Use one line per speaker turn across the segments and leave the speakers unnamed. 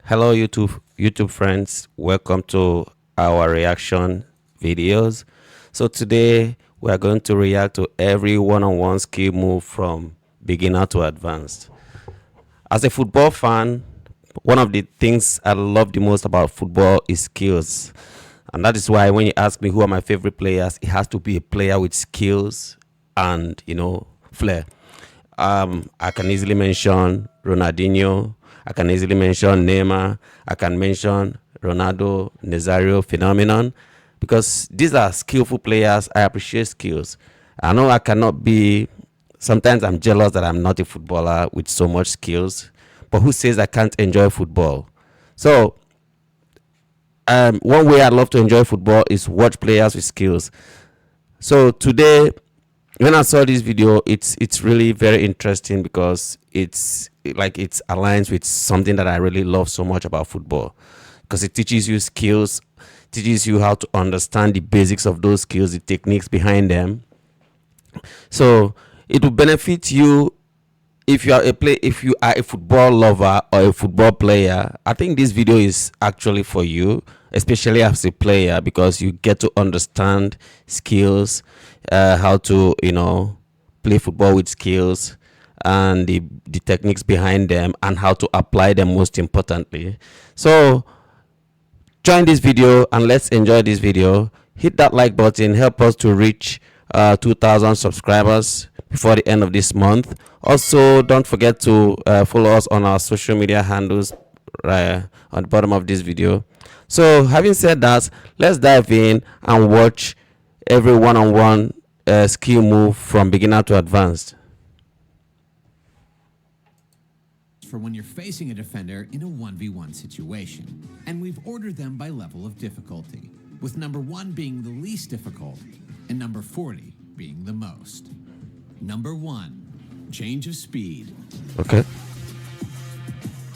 Hello YouTube friends, welcome to our reaction videos. So today we are going to react to every one-on-one skill move from beginner to advanced. As a football fan, one of the things I love the most about football is skills. And that is why when you ask me who are my favorite players, it has to be a player with skills and flair. I can easily mention Ronaldinho. I can easily mention Neymar. I can mention Ronaldo, Nazario phenomenon, because these are skillful players. I appreciate skills. I know I cannot be. Sometimes I'm jealous that I'm not a footballer with so much skills. But who says I can't enjoy football? So one way I love to enjoy football is watch players with skills. So today, when I saw this video, it's really very interesting because it's like it aligns with something that I really love so much about football, because it teaches you skills, teaches you how to understand the basics of those skills, the techniques behind them. So it will benefit you if you are a football lover or a football player. I think this video is actually for you, especially as a player, because you get to understand skills, how to play football with skills, and the techniques behind them, and how to apply them most importantly. So join this video and let's enjoy this video. Hit that like button, help us to reach 2,000 subscribers before the end of this month. Also, don't forget to follow us on our social media handles on the bottom of this video. So having said that, let's dive in and watch every one-on-one skill move from beginner to advanced.
For when you're facing a defender in a 1v1 situation. And we've ordered them by level of difficulty, with number 1 being the least difficult and number 40 being the most. Number 1, change of speed.
Okay.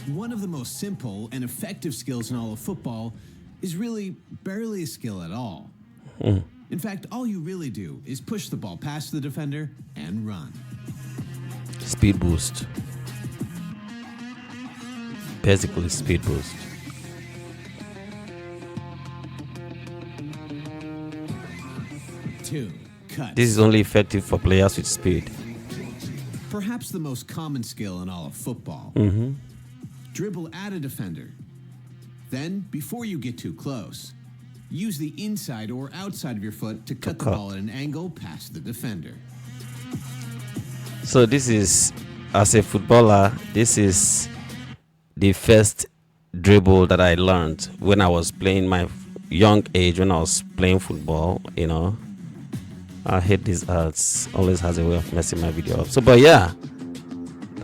One of the most simple and effective skills in all of football is really barely a skill at all. In fact, all you really do is push the ball past the defender and run.
Speed boost. Basically speed boost.
Two, cut.
This is only effective for players with speed.
Perhaps the most common skill in all of football. Dribble at a defender. Then, before you get too close, use the inside or outside of your foot to cut the ball at an angle past the defender.
So this is, as a footballer, this is the first dribble that I learned when I was playing my young age, when I was playing football. I hate these ads, always has a way of messing my video up. So but yeah,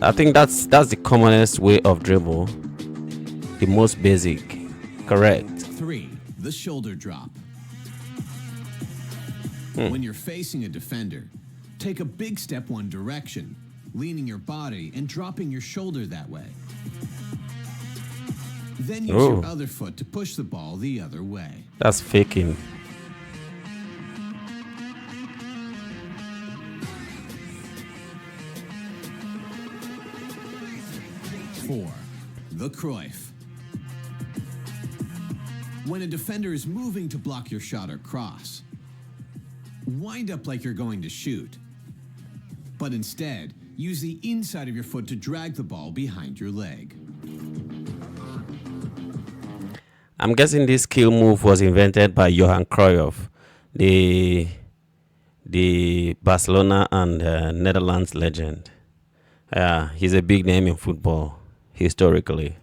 I think that's the commonest way of dribble, the most basic. Correct.
3, the shoulder drop. When you're facing a defender, take a big step one direction, leaning your body and dropping your shoulder that way. Then use your other foot to push the ball the other way.
That's faking.
Four, the Cruyff. When a defender is moving to block your shot or cross, wind up like you're going to shoot, but instead use the inside of your foot to drag the ball behind your leg.
I'm guessing this skill move was invented by Johan Cruyff, the Barcelona and Netherlands legend. Yeah, he's a big name in football historically.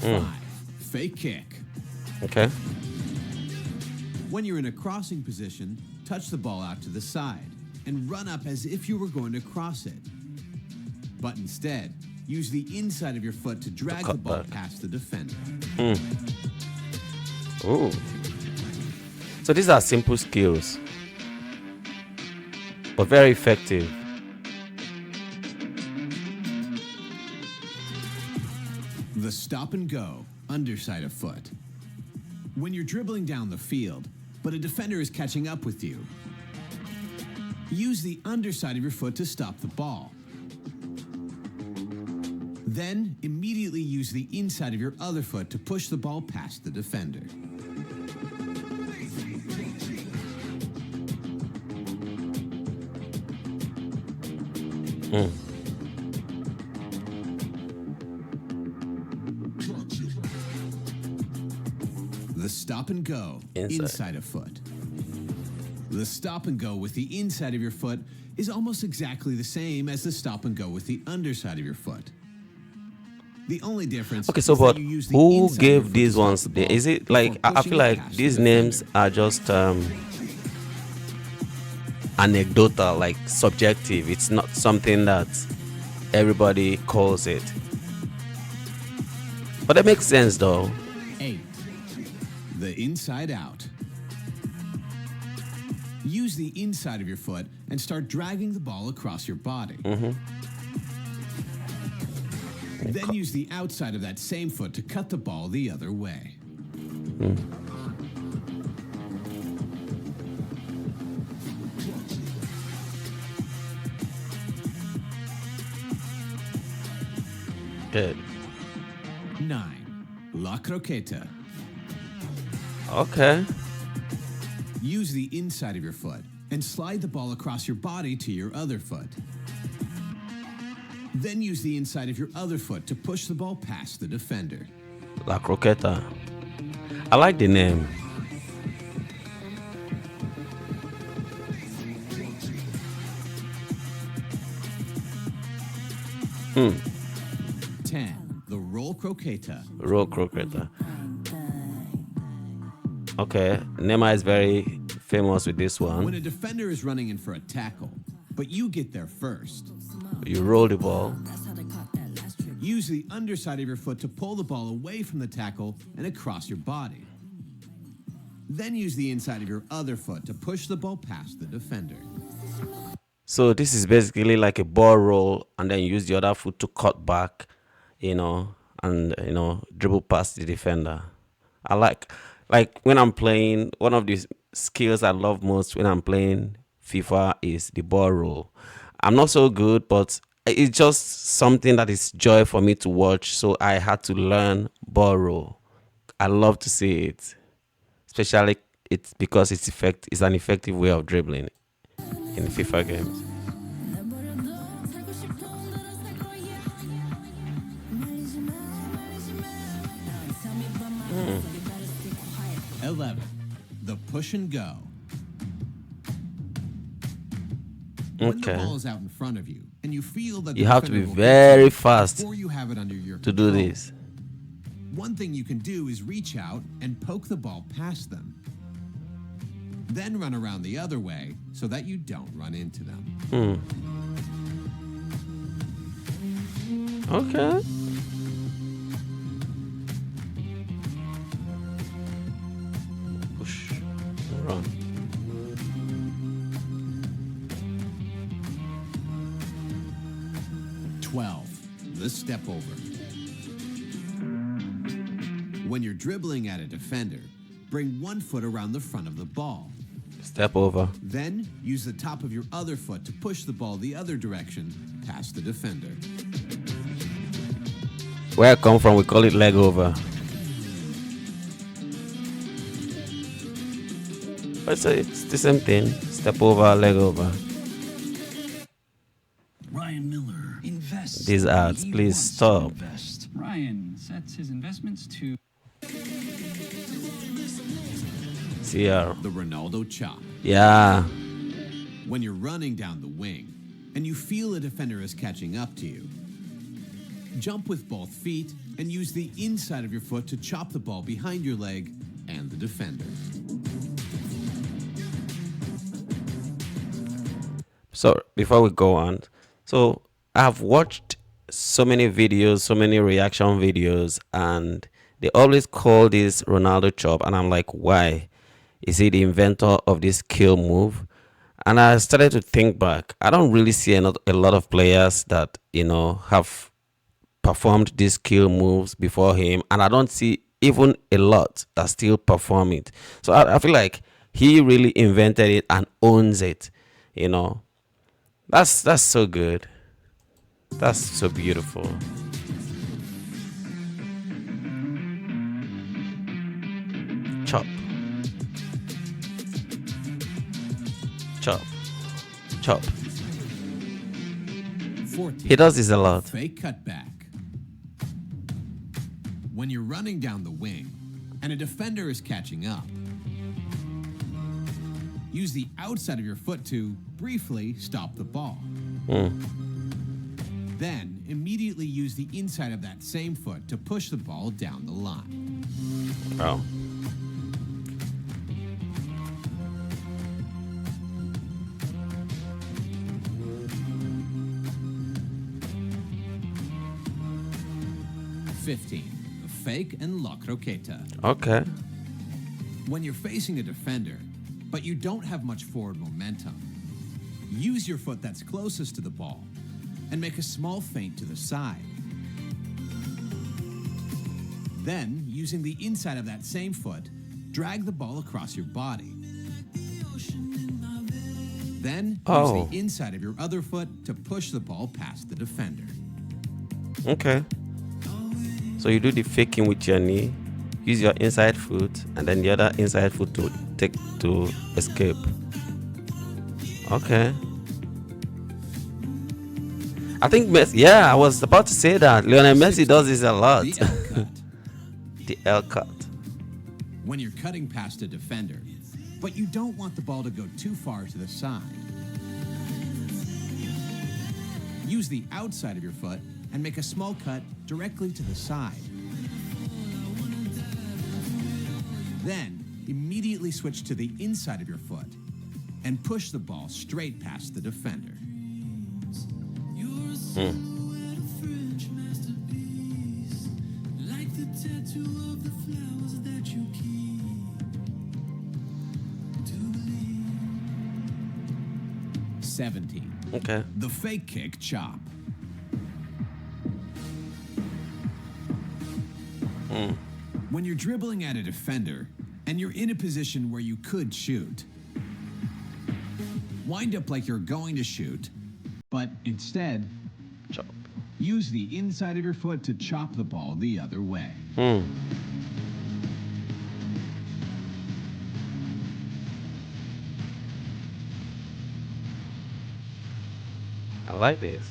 Five, fake kick.
Okay.
When you're in a crossing position, touch the ball out to the side and run up as if you were going to cross it. But instead, use the inside of your foot to drag the ball past the defender.
Ooh. So these are simple skills, but very effective.
The stop and go, underside of foot. When you're dribbling down the field, but a defender is catching up with you, use the underside of your foot to stop the ball. Then, immediately use the inside of your other foot to push the ball past the defender. The stop and go inside a foot. The stop and go with the inside of your foot is almost exactly the same as the stop and go with the underside of your foot. The only difference
Okay, so
is
but
that you use the
who
inside of your
gave
foot
these
to stop
ones?
the ball
Is it like
before
I
pushing
feel
it
like
past
these
the
names
defender.
are just anecdotal, like subjective. It's not something that everybody calls it. But it makes sense though.
8. The inside out. Use the inside of your foot and start dragging the ball across your body. Then use the outside of that same foot to cut the ball the other way.
Good.
9. La croqueta.
Okay.
Use the inside of your foot and slide the ball across your body to your other foot. Then use the inside of your other foot to push the ball past the defender.
La croqueta. I like the name. Hmm.
10. The roll croqueta.
Roll croqueta. Okay. Neymar is very famous with this
When
one.
a defender is running in for a tackle, but you get there first,
You roll the ball.
use the underside of your foot to pull the ball away from the tackle and across your body. Then use the inside of your other foot to push the ball past the defender.
So this is basically like a ball roll, and then use the other foot to cut back, and dribble past the defender. I like when I'm playing, one of the skills I love most when I'm playing FIFA is the ball roll. I'm not so good, but it's just something that is joy for me to watch. So I had to learn ball roll. I love to see it, especially it's because it's an effective way of dribbling in FIFA games.
11. The push and go. When the
Okay.
ball is out in front of you and you feel that
You
the
have to be
defender will
very
get to you
fast
before you have it under your
to do
control,
this.
one thing you can do is reach out and poke the ball past them. Then run around the other way so that you don't run into them.
Okay. Push. Run.
The step over. When you're dribbling at a defender, bring one foot around the front of the ball.
Step over.
Then use the top of your other foot to push the ball the other direction past the defender.
Where I come from, we call it leg over. But it's the same thing. Step over, leg over.
Ryan Miller invests.
These ads,
He
please
wants to
stop.
invest. Ryan sets his investments to
CR.
The Ronaldo chop.
Yeah.
When you're running down the wing and you feel a defender is catching up to you, jump with both feet and use the inside of your foot to chop the ball behind your leg and the defender.
So before we go on, so I've watched so many videos, so many reaction videos, and they always call this Ronaldo chop, and I'm like, why? Is he the inventor of this kill move? And I started to think back. I don't really see a lot of players that have performed these kill moves before him, and I don't see even a lot that still perform it. So I feel like he really invented it and owns it. You know, that's so good. That's so beautiful. Chop, chop, chop.
14.
He does this a lot.
Fake cutback. When you're running down the wing and a defender is catching up, use the outside of your foot to briefly stop the ball. Then immediately use the inside of that same foot to push the ball down the line.
Oh.
The fake and la croqueta.
Okay.
When you're facing a defender, but you don't have much forward momentum, use your foot that's closest to the ball and make a small feint to the side. Then, using the inside of that same foot, drag the ball across your body. Then, use the inside of your other foot to push the ball past the defender.
Okay. So you do the faking with your knee, use your inside foot, and then the other inside foot to escape. Okay. I think Messi. Yeah, I was about to say that Lionel Messi does this a lot.
The L cut.
The L cut.
When you're cutting past a defender, but you don't want the ball to go too far to the side, use the outside of your foot and make a small cut directly to the side. Then, immediately switch to the inside of your foot and push the ball straight past the defender.
Okay.
The fake kick chop. When you're dribbling at a defender and you're in a position where you could shoot, wind up like you're going to shoot, but instead,
Chop.
use the inside of your foot to chop the ball the other way.
I like this.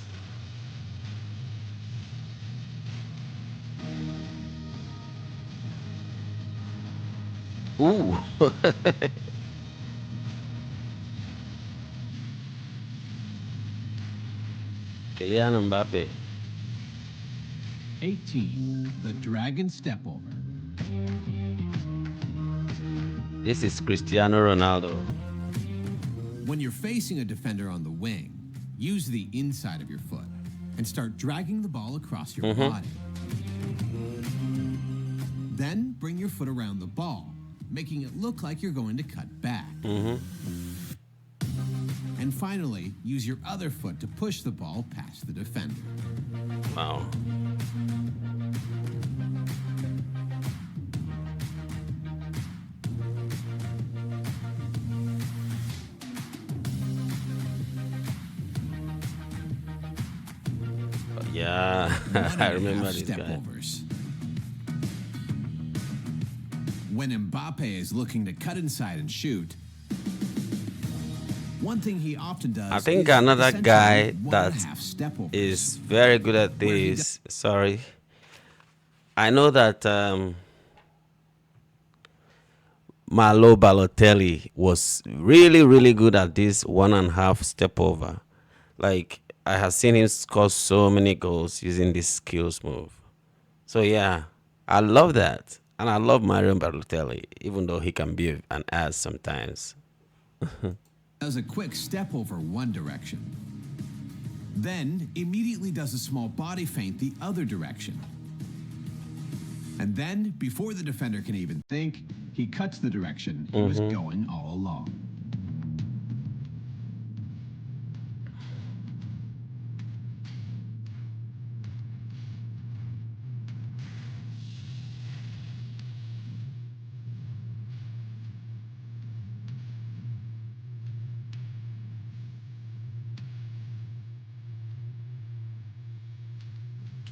Ooh. Kylian Mbappe.
18. The dragon step over.
This is Cristiano Ronaldo.
When you're facing a defender on the wing, use the inside of your foot and start dragging the ball across your body. Then bring your foot around the ball, making it look like you're going to cut back. And finally, use your other foot to push the ball past the defender.
Wow. Yeah, I remember this guy.
Overs. When Mbappe is looking to cut inside and shoot, one thing he often does.
I think
is
another
essentially
guy
1.5
that
step overs.
is very good at this. Sorry. I know that Malo Balotelli was really, really good at this 1.5 step over. Like, I have seen him score so many goals using this skills move. So, yeah, I love that. And I love Mario Balotelli, even though he can be an ass sometimes.
Does a quick step over one direction. Then immediately does a small body feint the other direction. And then, before the defender can even think, he cuts the direction he was going all along.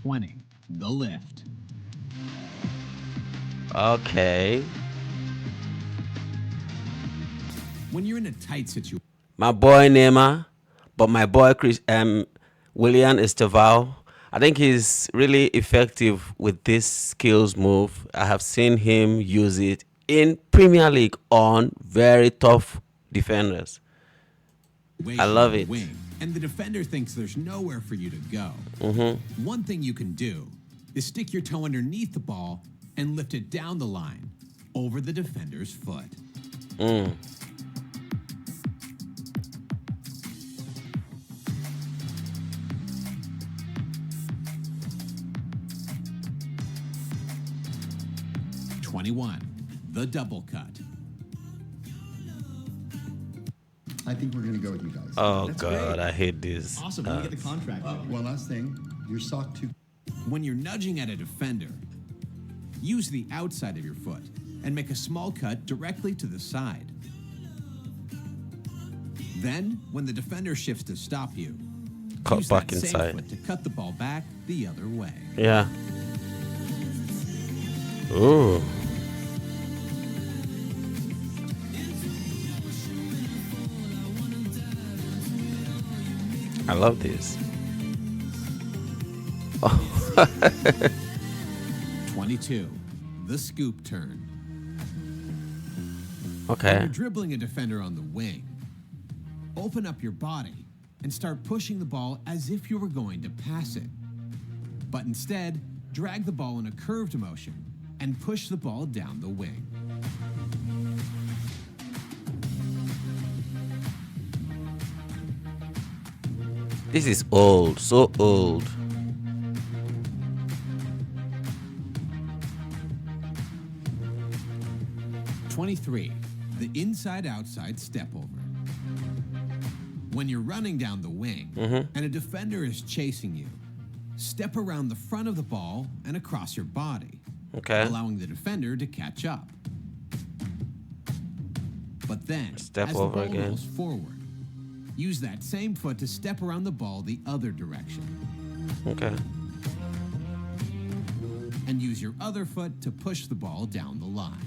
20. The lift.
Okay.
When you're in a tight situation,
My boy Neymar, but my boy William Esteval, I think he's really effective with this skills move. I have seen him use it in Premier League on very tough defenders. I love it.
wing, and the defender thinks there's nowhere for you to go. One thing you can do is stick your toe underneath the ball and lift it down the line over the defender's foot. 21. The double cut.
I think we're going to go with you guys.
Oh
That's
God,
great.
I hate this.
Awesome. Let me get the contract.
One last thing. Your sock too.
When you're nudging at a defender, use the outside of your foot and make a small cut directly to the side. Then, when the defender shifts to stop you,
Cut
use
back
that same
inside.
foot to cut the ball back the other way.
Yeah. Ooh. I love this.
22. The scoop turn. When
Okay.
you're dribbling a defender on the wing, open up your body and start pushing the ball as if you were going to pass it. But instead, drag the ball in a curved motion and push the ball down the wing.
This is old, so old.
'23. The inside-outside step over. When you're running down the wing and a defender is chasing you, step around the front of the ball and across your body,
Okay.
allowing the defender to catch up. But then,
Step
as
over
the ball
again.
rolls forward, use that same foot to step around the ball the other direction,
Okay.
and use your other foot to push the ball down the line.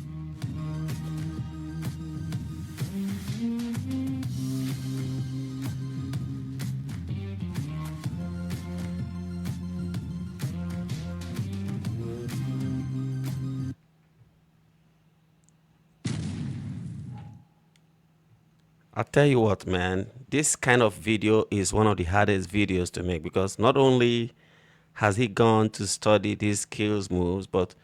I'll tell you what, man, this kind of video is one of the hardest videos to make because not only has he gone to study these skills moves, but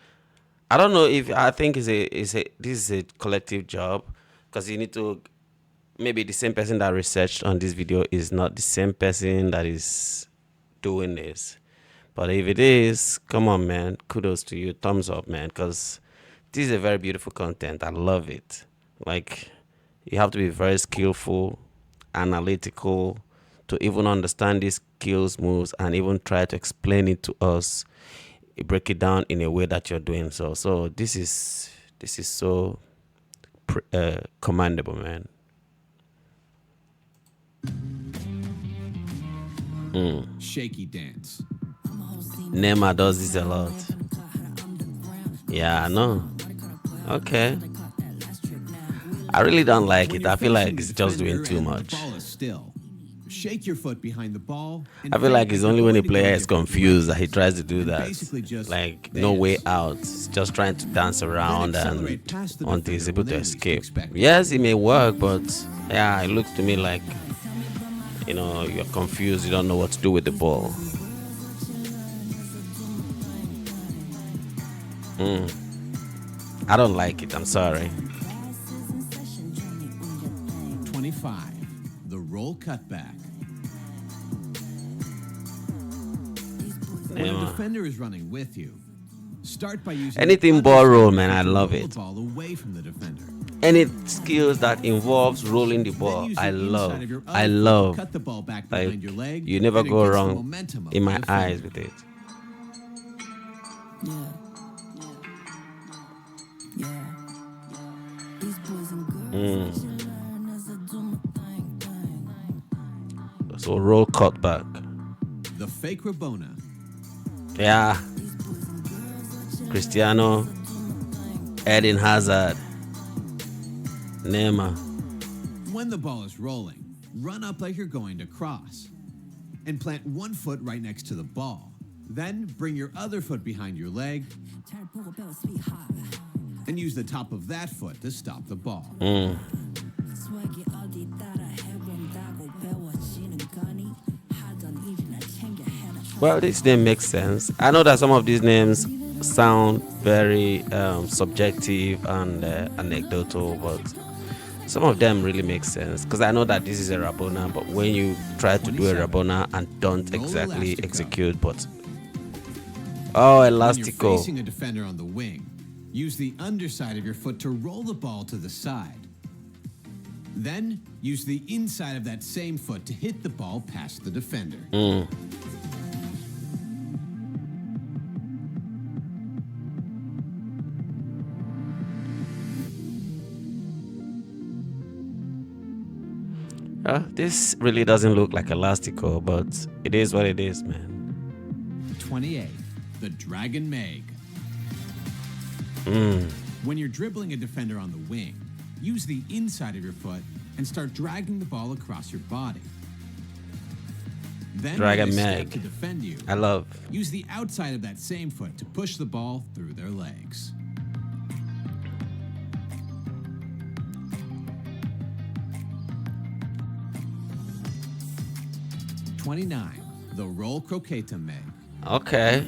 I don't know if I think this is a collective job because you need to maybe the same person that researched on this video is not the same person that is doing this. But if it is, come on, man, kudos to you, thumbs up, man, because this is a very beautiful content. I love it. Like, you have to be very skillful, analytical to even understand these skills moves and even try to explain it to us, break it down in a way that you're doing so. So this is so commendable, man.
Shaky dance.
Neymar does this a lot. Yeah, I know. Okay. I really don't like
When
it.
you're
I feel like
facing
it's
the
just doing
defender
too
and
much.
The ball is still. Shake your foot behind the ball. And
I feel like
feint
it's
as
only
you're
when a
going to go
player
a
is
different
confused that
direction.
he tries to do
And
that.
basically just
Like, no way
dance.
out. He's just trying to dance around
Then
and
accelerate past the
until he's
defender
able
when
to
they least
escape.
expect it.
Yes, it may work, but yeah, it looks to me like, you know, you're confused. You don't know what to do with the ball. I don't like it. I'm sorry.
25. The roll cutback. When a
Neymar.
defender is running with you, start by using
Anything
the
ball
other
roll,
side
man, I
to
love
roll
it.
The ball away from the defender.
Any skills that involves rolling the
Then
ball,
use
I
the inside
love.
of your other
I
foot to
love.
cut the ball back
Like,
behind your leg,
you never
and
go
against the
wrong
momentum of
in
the
my
defender.
eyes with it. So roll cut back.
The fake Rabona.
Yeah. Cristiano, Eden Hazard, Neymar.
When the ball is rolling, run up like you're going to cross. And plant one foot right next to the ball. Then bring your other foot behind your leg and use the top of that foot to stop the ball.
Well, this name makes sense. I know that some of these names sound very subjective and anecdotal, but some of them really make sense because I know that this is a Rabona, but when you try to do a Rabona and don't exactly execute, but oh,
When you're
elastico.
facing a defender on the wing, use the underside of your foot to roll the ball to the side. Then use the inside of that same foot to hit the ball past the defender.
This really doesn't look like elastico, but it is what it is, man.
28. The Dragon Meg. When you're dribbling a defender on the wing, use the inside of your foot and start dragging the ball across your body. Then
Dragon
when they step
Meg.
to defend you,
I love.
use the outside of that same foot to push the ball through their legs. The Roll Croqueta Meg.
Okay.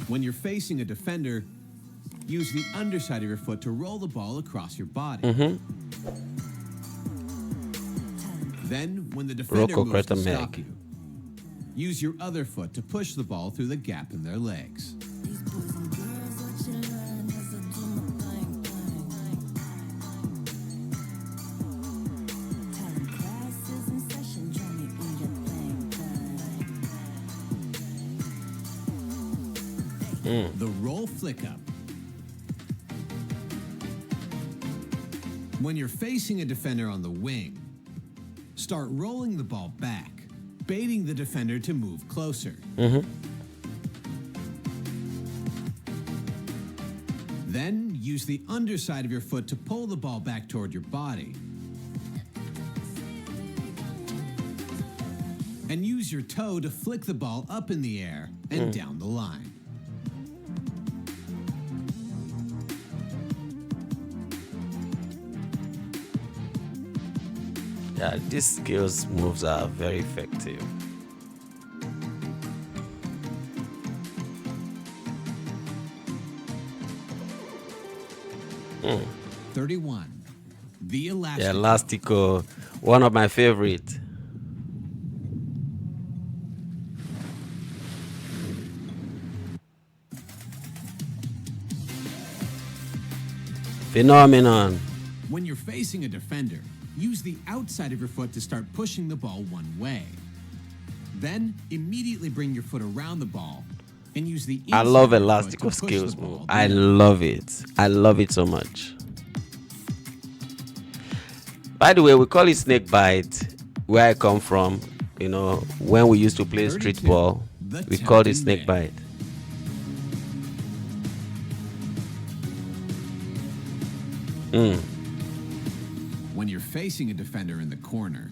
When you're facing a defender, use the underside of your foot to roll the ball across your body. Then, when the defender
Roll
moves to
Croqueta
stop
Meg.
you, use your other foot to push the ball through the gap in their legs. The roll flick up. When you're facing a defender on the wing, start rolling the ball back, baiting the defender to move closer. Then use the underside of your foot to pull the ball back toward your body. And use your toe to flick the ball up in the air and down the line.
Yeah, these skills moves are very effective.
Mm. 31. The Elastic.
Yeah, elastico, one of my favorite. Phenomenon.
When you're facing a defender, use the outside of your foot to start pushing the ball one way. Then immediately bring your foot around the ball and use the
I
inside
love
of your foot
elastico
to push
skills
the
move.
ball
I
down.
love it. I love it so much. By the way, we call it snake bite where I come from. You know, when we used to play street
32,
ball,
the
we called it
tempting
snake
Meg.
bite.
When you're facing a defender in the corner,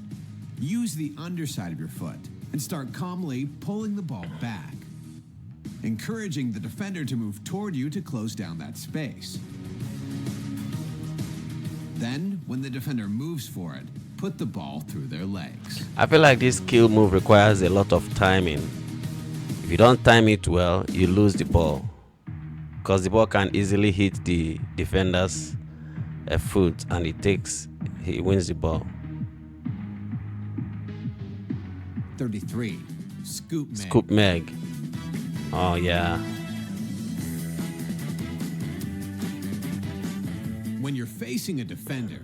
use the underside of your foot and start calmly pulling the ball back, encouraging the defender to move toward you to close down that space. Then, when the defender moves for it, put the ball through their legs.
I feel like this skill move requires a lot of timing. If you don't time it well, you lose the ball. Because the ball can easily hit the defender's foot and he wins the ball.
33. Scoop Meg.
Scoop Meg. Oh, yeah.
When you're facing a defender,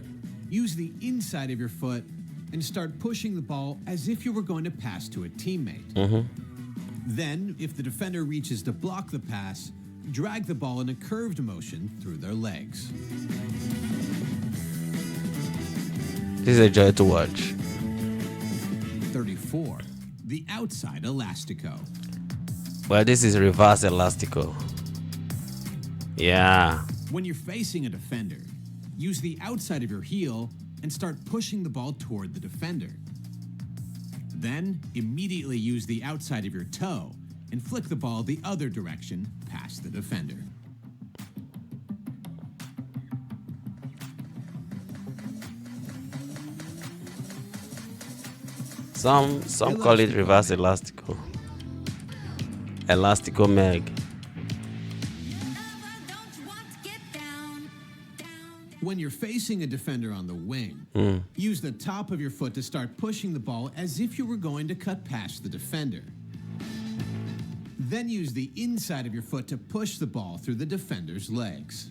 use the inside of your foot and start pushing the ball as if you were going to pass to a teammate. Then, if the defender reaches to block the pass, drag the ball in a curved motion through their legs.
This is a joy to watch.
34. the outside elastico.
Well, this is reverse elastico. Yeah.
When you're facing a defender, use the outside of your heel and start pushing the ball toward the defender. Then, immediately use the outside of your toe and flick the ball the other direction past the defender.
Some call it reverse elastico. Elastico Meg.
When you're facing a defender on the wing, use the top of your foot to start pushing the ball as if you were going to cut past the defender. Then use the inside of your foot to push the ball through the defender's legs.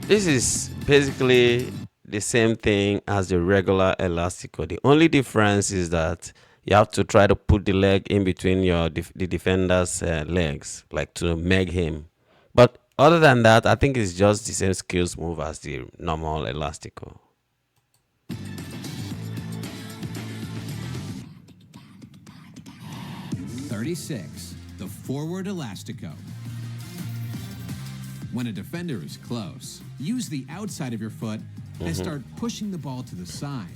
This is basically the same thing as the regular elastico. The only difference is that you have to try to put the leg in between the defender's legs, like to meg him. But other than that, I think it's just the same skills move as the normal elastico.
The forward elastico. When a defender is close, use the outside of your foot and start pushing the ball to the side.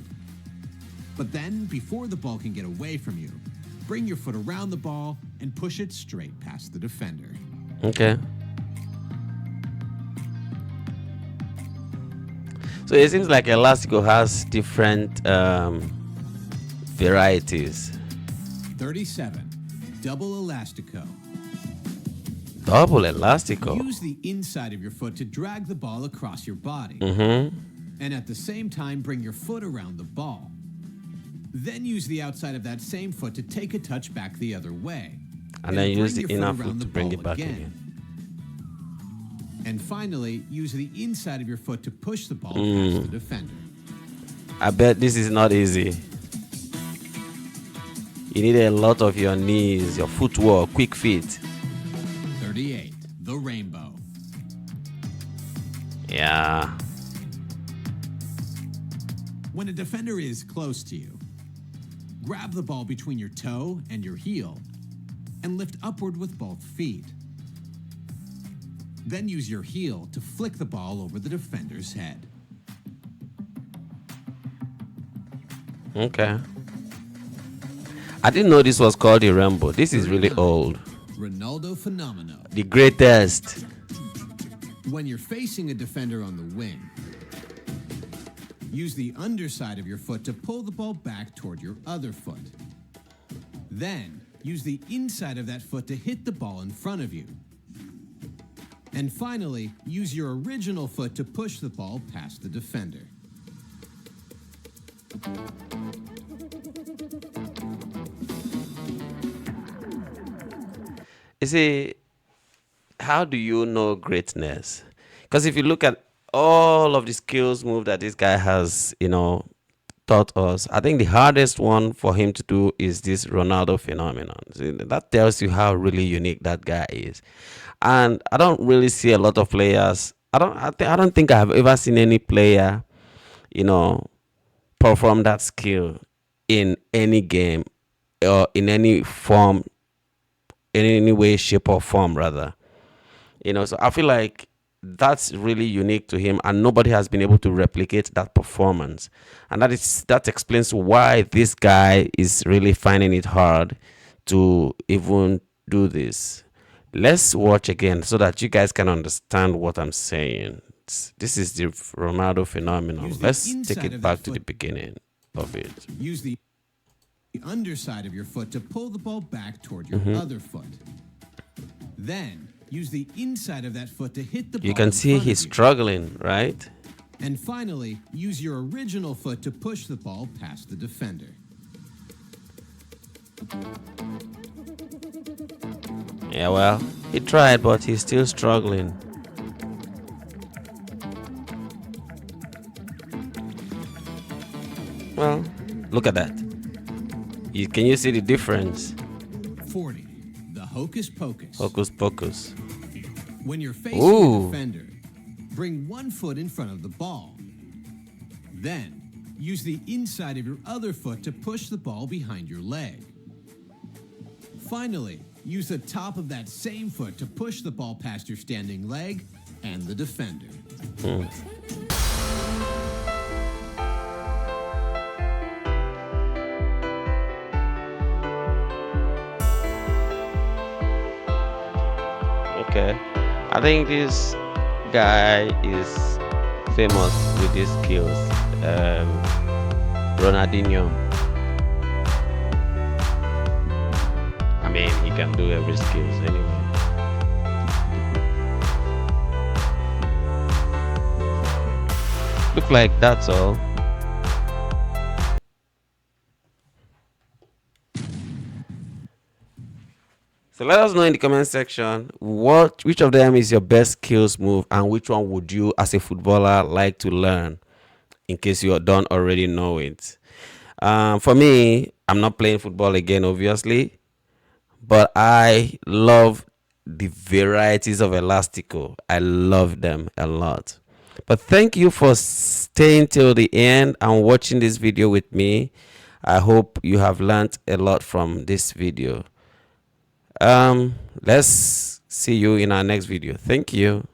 But then, before the ball can get away from you, bring your foot around the ball and push it straight past the defender.
Okay. So it seems like elastico has different varieties.
37. Double elastico.
Double elastico.
Use the inside of your foot to drag the ball across your body. And at the same time, bring your foot around the ball. Then use the outside of that same foot to take a touch back the other way.
And then use the
bring your
inner
foot around
foot to
the
bring
ball
it back again.
And finally, use the inside of your foot to push the ball past the defender.
I bet this is not easy. You need a lot of your knees, your footwork, quick feet.
38. The rainbow.
Yeah.
When a defender is close to you, grab the ball between your toe and your heel and lift upward with both feet. Then use your heel to flick the ball over the defender's head.
Okay. I didn't know this was called the rainbow. This is really old.
Ronaldo Fenomeno.
The greatest.
When you're facing a defender on the wing, use the underside of your foot to pull the ball back toward your other foot. Then, use the inside of that foot to hit the ball in front of you. And finally, use your original foot to push the ball past the defender.
You see, how do you know greatness? Because if you look at all of the skills move that this guy has, taught us, I think the hardest one for him to do is this Ronaldo phenomenon. See, that tells you how really unique that guy is. And I don't really see a lot of players. I don't think I've ever seen any player, perform that skill in any game or in any form, in any way, shape, or form, rather. So I feel like that's really unique to him, and nobody has been able to replicate that performance. And that explains why this guy is really finding it hard to even do this. Let's watch again so that you guys can understand what I'm saying. This is the Ronaldo phenomenon. Let's take it back to the beginning of it.
Use the underside of your foot to pull the ball back toward your other foot. Then, use the inside of that foot to hit the ball.
You can see he's struggling, right?
And finally, use your original foot to push the ball past the defender.
Yeah, well, he tried, but he's still struggling. Well, look at that. Can you see the difference?
40. The hocus pocus.
Hocus pocus.
When you're facing a defender, bring one foot in front of the ball. Then, use the inside of your other foot to push the ball behind your leg. Finally, use the top of that same foot to push the ball past your standing leg and the defender.
Okay, I think this guy is famous with his skills. Ronaldinho. I mean, he can do every skills anyway. Look like that's all. So let us know in the comment section which of them is your best skills move and which one would you as a footballer like to learn in case you don't already know it. For me, I'm not playing football again obviously, but I love the varieties of elastico. I love them a lot. But thank you for staying till the end and watching this video with me. I hope you have learned a lot from this video. Let's see you in our next video. Thank you.